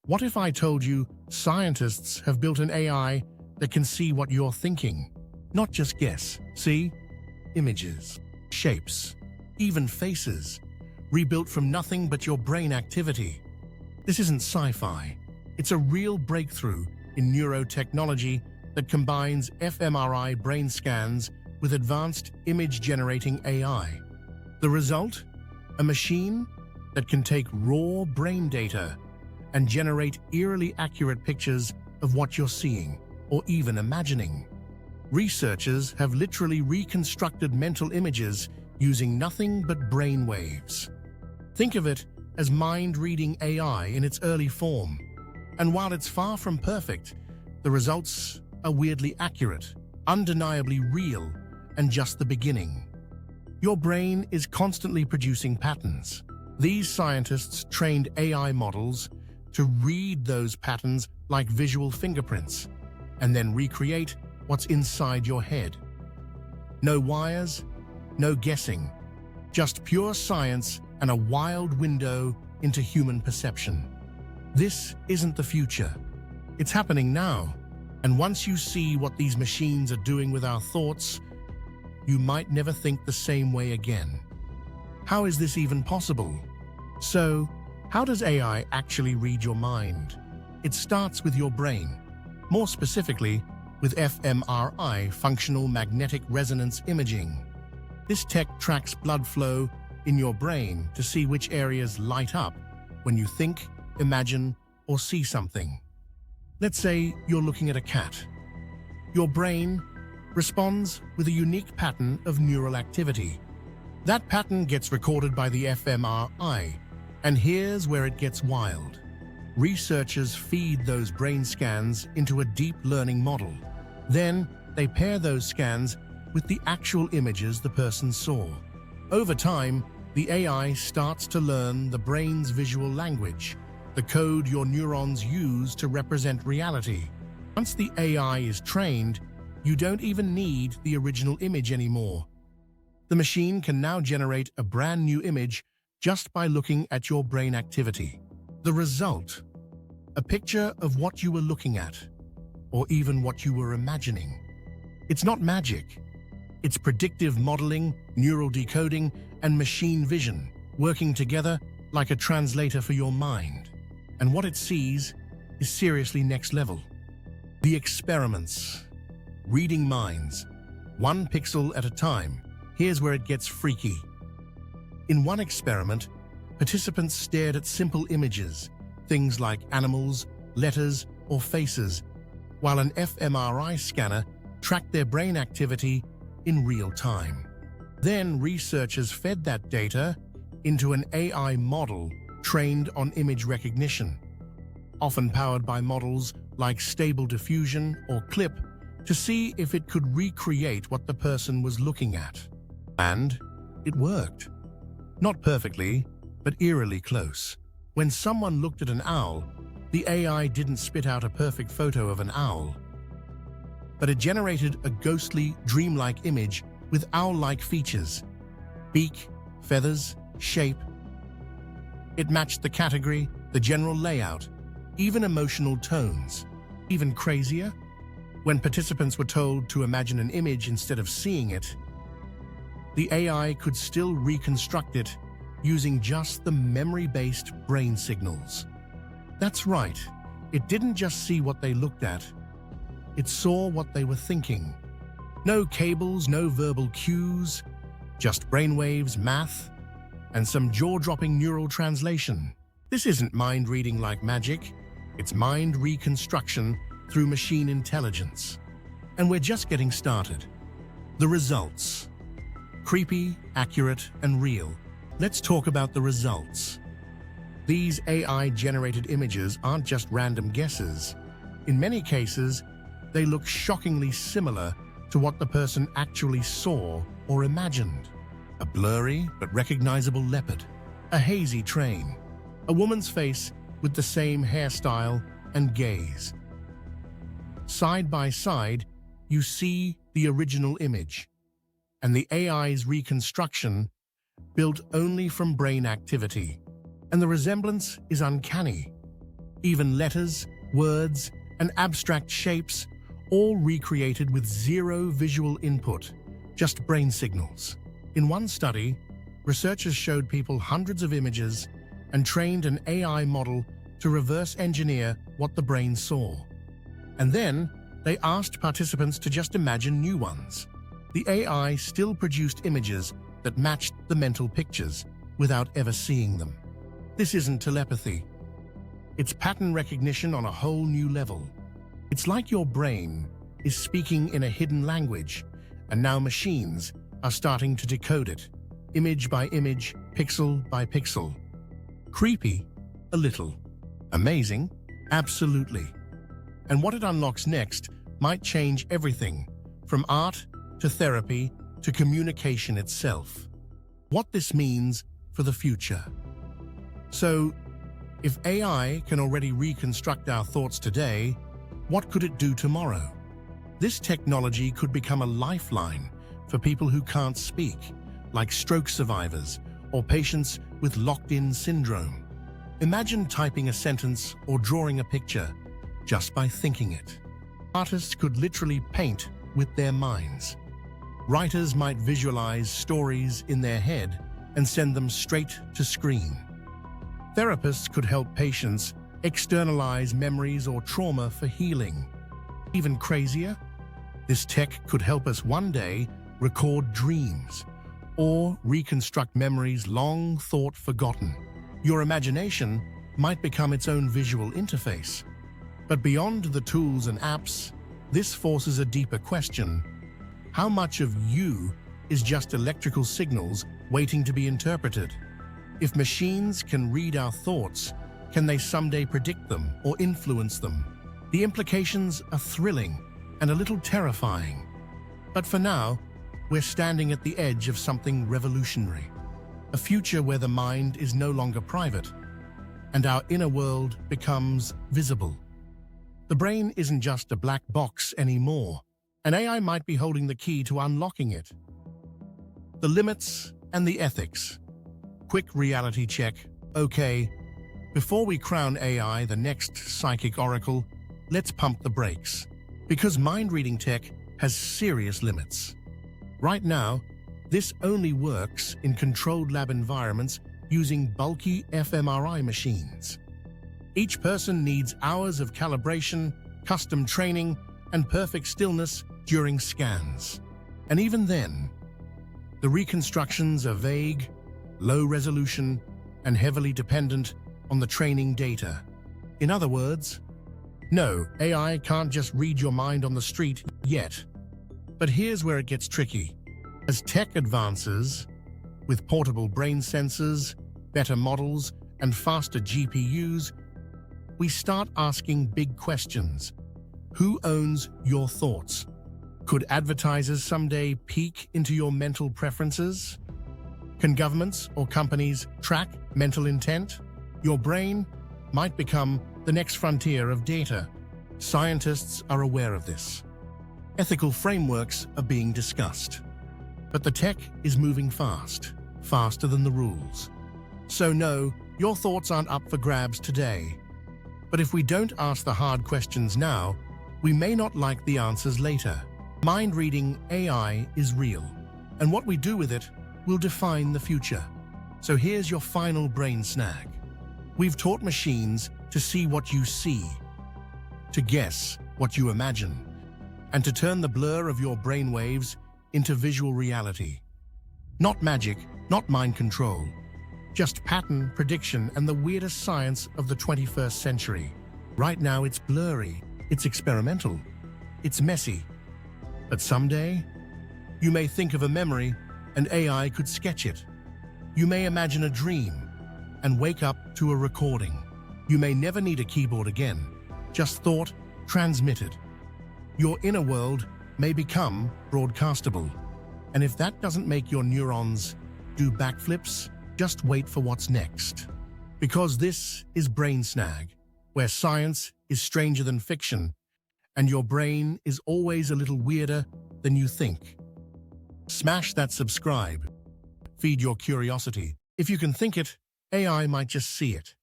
What if I told you scientists have built an AI that can see what you're thinking? Not just guess. See? Images, shapes, even faces, rebuilt from nothing but your brain activity. This isn't sci-fi. It's a real breakthrough in neurotechnology that combines fMRI brain scans with advanced image-generating AI. The result? A machine that can take raw brain data and generate eerily accurate pictures of what you're seeing or even imagining. Researchers have literally reconstructed mental images using nothing but brain waves. Think of it as mind-reading AI in its early form. And while it's far from perfect, the results are weirdly accurate, undeniably real, and just the beginning. Your brain is constantly producing patterns. These scientists trained AI models to read those patterns like visual fingerprints and then recreate what's inside your head. No wires, no guessing, just pure science and a wild window into human perception. This isn't the future. It's happening now. And once you see what these machines are doing with our thoughts, you might never think the same way again. How is this even possible? So, how does AI actually read your mind? It starts with your brain, more specifically with fMRI, functional magnetic resonance imaging. This tech tracks blood flow in your brain to see which areas light up when you think, imagine, or see something. Let's say you're looking at a cat. Your brain responds with a unique pattern of neural activity. That pattern gets recorded by the fMRI, and here's where it gets wild. Researchers feed those brain scans into a deep learning model. Then, they pair those scans with the actual images the person saw. Over time, the AI starts to learn the brain's visual language, the code your neurons use to represent reality. Once the AI is trained, you don't even need the original image anymore. The machine can now generate a brand new image just by looking at your brain activity. The result? A picture of what you were looking at, or even what you were imagining. It's not magic. It's predictive modeling, neural decoding, and machine vision working together like a translator for your mind. And what it sees is seriously next level. The experiments. Reading minds, one pixel at a time. Here's where it gets freaky. In one experiment, participants stared at simple images, things like animals, letters, or faces, while an fMRI scanner tracked their brain activity in real time. Then researchers fed that data into an AI model trained on image recognition, often powered by models like Stable Diffusion or CLIP, to see if it could recreate what the person was looking at. And it worked. Not perfectly, but eerily close. When someone looked at an owl, the AI didn't spit out a perfect photo of an owl, but it generated a ghostly, dreamlike image with owl-like features: beak, feathers, shape. It matched the category, the general layout, even emotional tones. Even crazier, when participants were told to imagine an image instead of seeing it, the AI could still reconstruct it using just the memory-based brain signals. That's right, it didn't just see what they looked at, it saw what they were thinking. No cables, no verbal cues, just brainwaves, math, and some jaw-dropping neural translation. This isn't mind reading like magic, it's mind reconstruction through machine intelligence. And we're just getting started. The results. Creepy, accurate, and real. Let's talk about the results. These AI-generated images aren't just random guesses. In many cases, they look shockingly similar to what the person actually saw or imagined. A blurry but recognizable leopard, a hazy train, a woman's face with the same hairstyle and gaze. Side by side, you see the original image, and the AI's reconstruction built only from brain activity, and the resemblance is uncanny. even letters, words, and abstract shapes, all recreated with zero visual input, just brain signals. In one study, researchers showed people hundreds of images and trained an AI model to reverse engineer what the brain saw. And then, they asked participants to just imagine new ones. The AI still produced images that matched the mental pictures without ever seeing them. This isn't telepathy. It's pattern recognition on a whole new level. It's like your brain is speaking in a hidden language, and now machines are starting to decode it, image by image, pixel by pixel. Creepy? A little. Amazing? Absolutely. And what it unlocks next might change everything, from art to therapy to communication itself. What this means for the future. So, if AI can already reconstruct our thoughts today, what could it do tomorrow? This technology could become a lifeline for people who can't speak, like stroke survivors or patients with locked-in syndrome. Imagine typing a sentence or drawing a picture just by thinking it. Artists could literally paint with their minds. Writers might visualize stories in their head and send them straight to screen. Therapists could help patients externalize memories or trauma for healing. Even crazier, this tech could help us one day record dreams or reconstruct memories long thought forgotten. Your imagination might become its own visual interface. But beyond the tools and apps, this forces a deeper question. How much of you is just electrical signals waiting to be interpreted? If machines can read our thoughts, can they someday predict them or influence them? The implications are thrilling and a little terrifying. But for now, we're standing at the edge of something revolutionary. A future where the mind is no longer private and our inner world becomes visible. The brain isn't just a black box anymore. An AI might be holding the key to unlocking it. The limits and the ethics. Quick reality check. Okay, before we crown AI the next psychic oracle, let's pump the brakes. Because mind-reading tech has serious limits. Right now, this only works in controlled lab environments using bulky fMRI machines. Each person needs hours of calibration, custom training, and perfect stillness during scans. And even then, the reconstructions are vague, low resolution, and heavily dependent on the training data. In other words, no, AI can't just read your mind on the street yet. But here's where it gets tricky. As tech advances, with portable brain sensors, better models, and faster GPUs, we start asking big questions. Who owns your thoughts? Could advertisers someday peek into your mental preferences? Can governments or companies track mental intent? Your brain might become the next frontier of data. Scientists are aware of this. Ethical frameworks are being discussed. But the tech is moving fast, faster than the rules. So no, your thoughts aren't up for grabs today. But if we don't ask the hard questions now, we may not like the answers later. Mind-reading AI is real, and what we do with it will define the future. So here's your final brain snag. We've taught machines to see what you see, to guess what you imagine, and to turn the blur of your brainwaves into visual reality. Not magic, not mind control, just pattern prediction and the weirdest science of the 21st century. Right now it's blurry, it's experimental, it's messy. But someday, you may think of a memory and AI could sketch it. You may imagine a dream and wake up to a recording. You may never need a keyboard again, just thought transmitted. Your inner world may become broadcastable. And if that doesn't make your neurons do backflips, just wait for what's next. Because this is BrainSnag, where science is stranger than fiction, and your brain is always a little weirder than you think. Smash that subscribe. Feed your curiosity. If you can think it, AI might just see it.